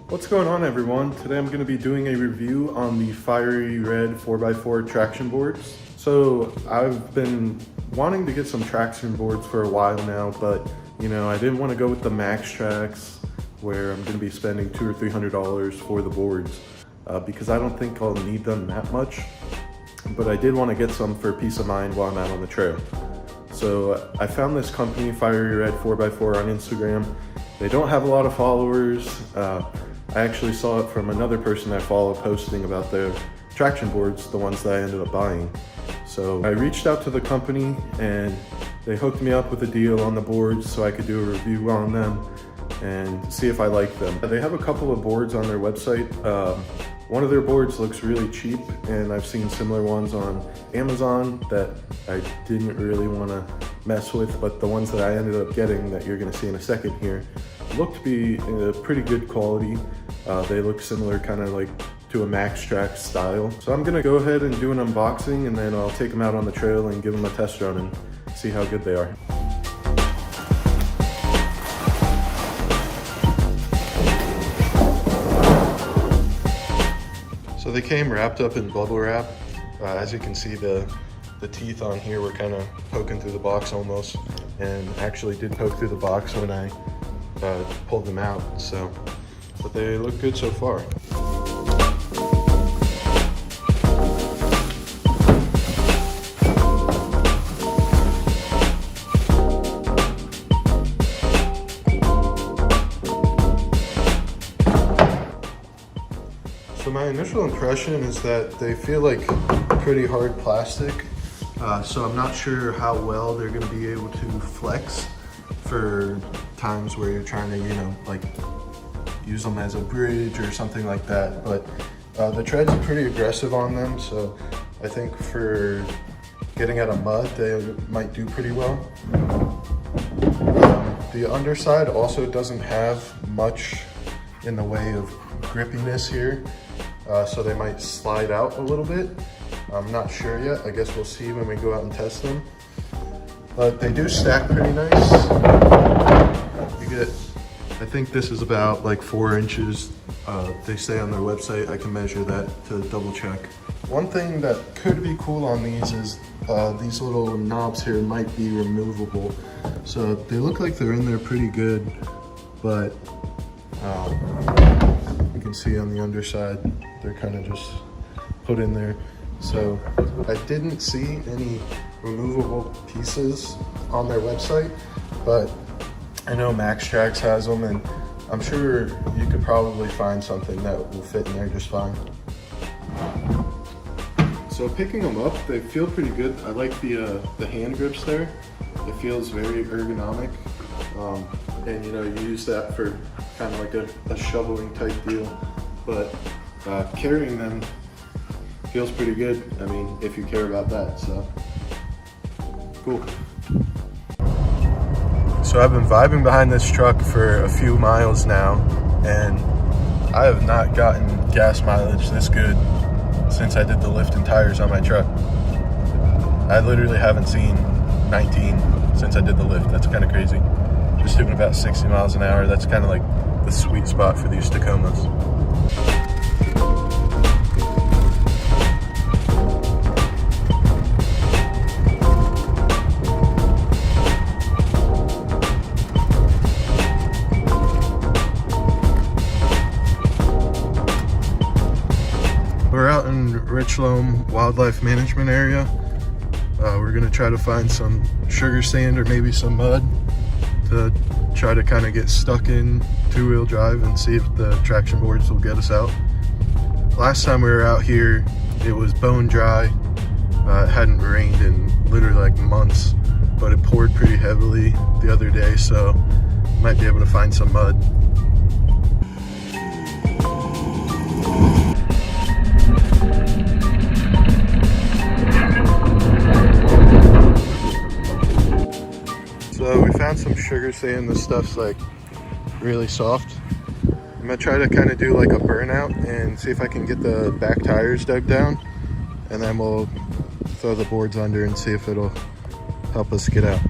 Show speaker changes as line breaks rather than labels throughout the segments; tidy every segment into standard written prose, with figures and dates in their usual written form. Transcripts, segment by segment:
What's going on, everyone? Today I'm going to be doing a review on the Fieryred 4x4 traction boards. So I've been wanting to get some traction boards for a while now, but I didn't want to go with the Max Tracks where I'm going to be spending $200 or $300 for the boards because I don't think I'll need them that much. But I did want to get some for peace of mind while I'm out on the trail. So I found this company, Fieryred 4x4, on Instagram. They don't have a lot of followers. I actually saw it from another person I follow posting about their traction boards, the ones that I ended up buying. So I reached out to the company and they hooked me up with a deal on the boards so I could do a review on them and see if I like them. They have a couple of boards on their website. One of their boards looks really cheap, and I've seen similar ones on Amazon that I didn't really want to mess with, but the ones that I ended up getting that you're going to see in a second here look to be pretty good quality. They look similar kind of like to a Max Track style. So I'm going to go ahead and do an unboxing, and then I'll take them out on the trail and give them a test run and see how good they are. So they came wrapped up in bubble wrap. As you can see, the teeth on here were kind of poking through the box almost, and actually did poke through the box when I pulled them out. So, but they look good so far. So my initial impression is that they feel like pretty hard plastic. So I'm not sure how well they're going to be able to flex for times where you're trying to, like use them as a bridge or something like that. But the treads are pretty aggressive on them, so I think for getting out of mud, they might do pretty well. The underside also doesn't have much in the way of grippiness here, so they might slide out a little bit. I'm not sure yet. I guess we'll see when we go out and test them. But they do stack pretty nice. You get, I think this is about like 4 inches. They say on their website. I can measure that to double check. One thing that could be cool on these is these little knobs here might be removable. So they look like they're in there pretty good, but you can see on the underside, they're kind of just put in there. So I didn't see any removable pieces on their website, but I know Max Tracks has them, and I'm sure you could probably find something that will fit in there just fine. So picking them up, they feel pretty good. I like the hand grips there. It feels very ergonomic, and you use that for kind of like a shoveling type deal, but carrying them feels pretty good. I mean, if you care about that, so cool. So I've been vibing behind this truck for a few miles now, and I have not gotten gas mileage this good since I did the lift and tires on my truck. I literally haven't seen 19 since I did the lift. That's kind of crazy. Just doing about 60 miles an hour. That's kind of like the sweet spot for these Tacomas. We're out in Richland Wildlife Management Area. We're gonna try to find some sugar sand or maybe some mud to try to kind of get stuck in two-wheel drive and see if the traction boards will get us out. Last time we were out here, it was bone dry. It hadn't rained in literally like months, but it poured pretty heavily the other day, so might be able to find some mud. So we found some sugar sand. This stuff's like really soft. I'm gonna try to kind of do like a burnout and see if I can get the back tires dug down, and then we'll throw the boards under and see if it'll help us get out.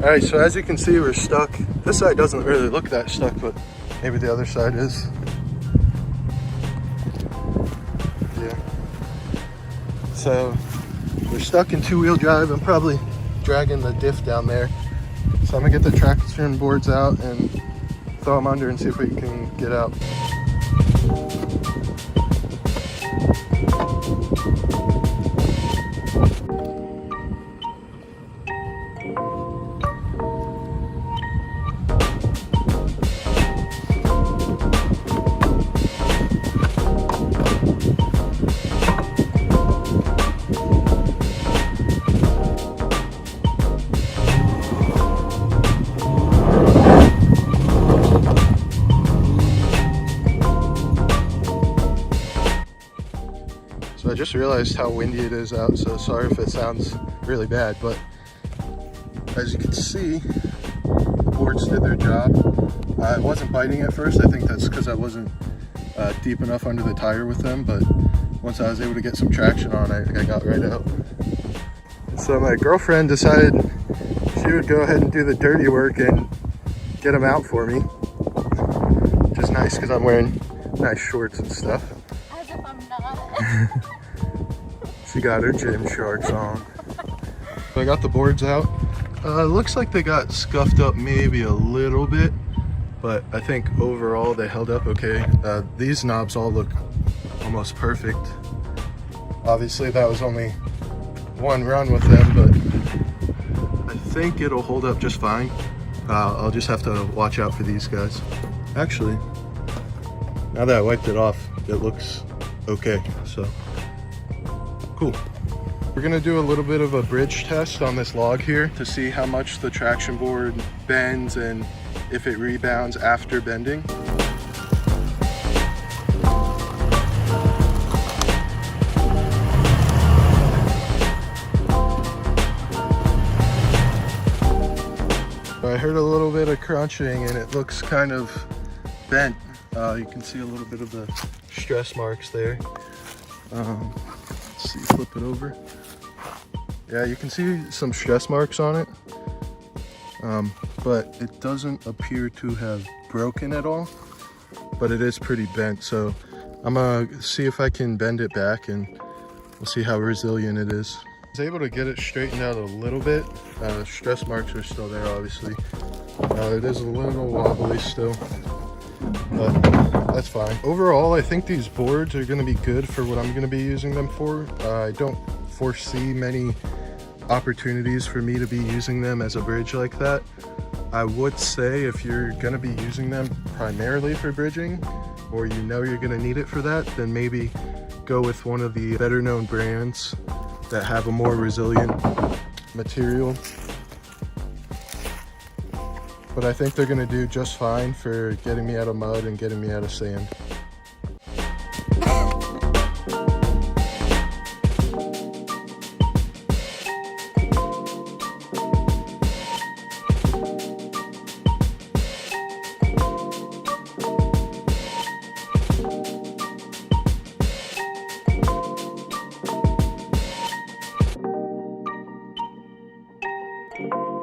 Alright, so as you can see, we're stuck. This side doesn't really look that stuck, but maybe the other side is. Yeah. So we're stuck in two-wheel drive. I'm probably dragging the diff down there. So I'm gonna get the traction boards out and throw them under and see if we can get out. So I just realized how windy it is out, so sorry if it sounds really bad, but as you can see, the boards did their job. I wasn't biting at first. I think that's because I wasn't deep enough under the tire with them, but once I was able to get some traction on it, I got right out. So my girlfriend decided she would go ahead and do the dirty work and get them out for me, which is nice because I'm wearing nice shorts and stuff.
As if I'm not.
She got her Gymsharks on. So I got the boards out. Looks like they got scuffed up maybe a little bit, but I think overall they held up okay. These knobs all look almost perfect. Obviously that was only one run with them, but I think it'll hold up just fine. I'll just have to watch out for these guys. Actually, now that I wiped it off, it looks okay, so cool. We're gonna do a little bit of a bridge test on this log here to see how much the traction board bends and if it rebounds after bending. I heard a little bit of crunching and it looks kind of bent. You can see a little bit of the stress marks there. Let's see, flip it over. Yeah, you can see some stress marks on it, but it doesn't appear to have broken at all, but it is pretty bent. So I'm gonna see if I can bend it back and we'll see how resilient it is. I was able to get it straightened out a little bit. Stress marks are still there, obviously. It is a little wobbly still, but that's fine. Overall, I think these boards are going to be good for what I'm going to be using them for. I don't foresee many opportunities for me to be using them as a bridge like that. I would say if you're going to be using them primarily for bridging, or you know you're going to need it for that, then maybe go with one of the better known brands that have a more resilient material. But I think they're gonna do just fine for getting me out of mud and getting me out of sand.
you.